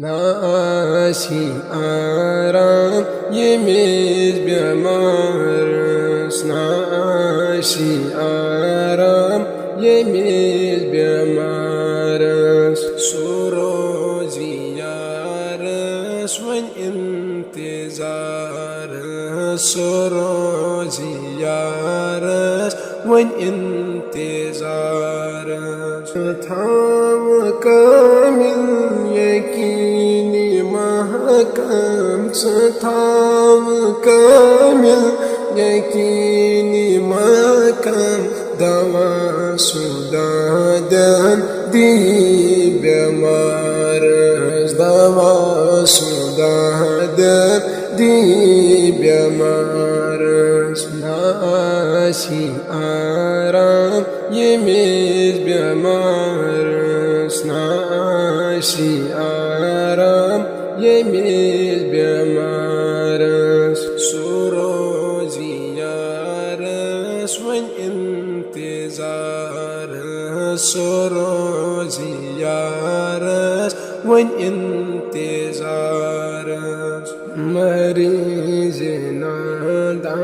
آرام يميز بمارس آرام يميز بمارس سروزي يارس وانتظار سروزي يارس وانتظار ستام كامل يكيني محكم ستام كامل يكيني محكم دوا سودادن دي بمارس دوا سودادن دي بمارس ناسي آرام يميز بمارس ناسي آرام يميز بمارس سروزي يارس وانتظار سروزي يارس وانتظار مريض نادا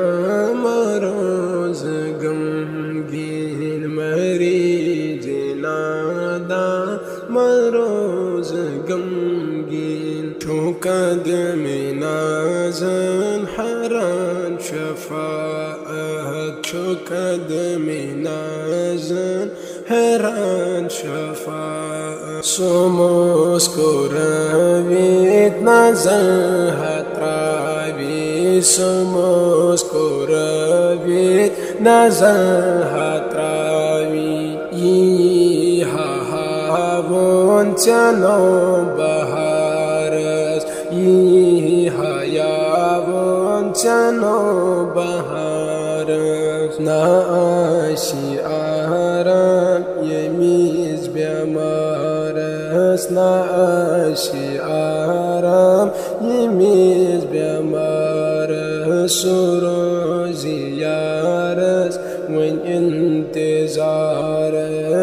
مروز غمگین مريض نادا مروز غمگین تو قدم نازن حران شفاعت تو قدم نازن حران شفاعت سوموس کورویت نازن حتراوی سوموس کورویت نازن حتراوی یی ها ونچانو بهارس یی ها ونچانو بهارس ناشی آرام یمیز بیمارس ناشی آرام یمیز بیمارس سروزی یارس وین انتظار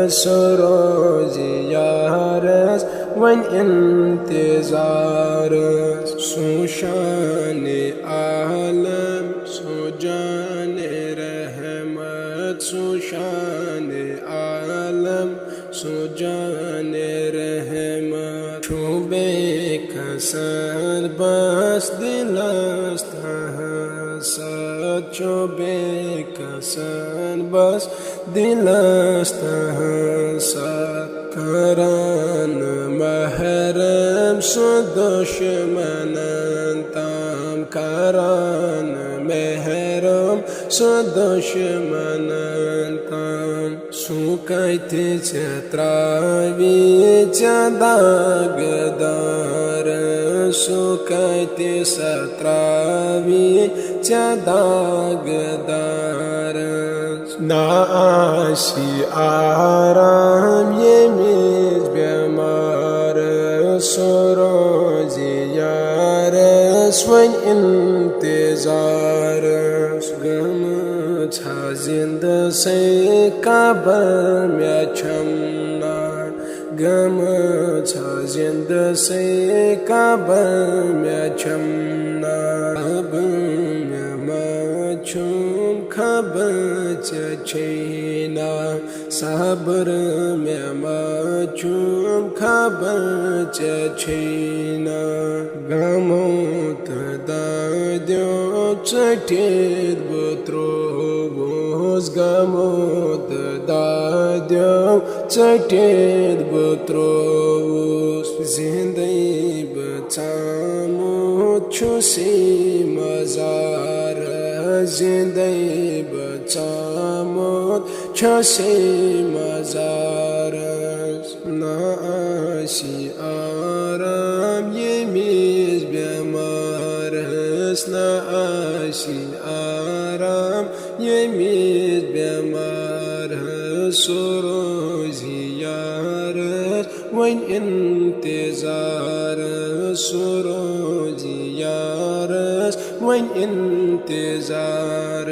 سروزی یارس وین انتظار سوشان عالم سوجان رحمت سوشان عالم سوجان رحمت چوبے کسر بس دلست حسد چوبے کسر بس دلست حسد کران محرم سو دشمنان تام کران محرم سو دشمنان تام سوکایتی چتراوی چداگدار سوکایتی ستراوی چداگدار ناشی آرام یمیز بیمارس سروزی یارس وین انتظارس غم چھا زنده سے کعبہ میں چھمنا غم چھا زنده سے کعبہ میں چھمنا اب میں مچھوم خبر چچینا صبر میں مچھوم خبر چچینا غموت دادیو چٹید بتروبوس غموت دادیو چٹید بتروبوس زندگی بچاموت چھوسی مزار زندگی بچاموت چھوسی مزار ناشی آرام یمیز بیمارس ناشی آرام یمیز بیمارس سروزی یارس وین انتظار سروزی یارس وین انتظار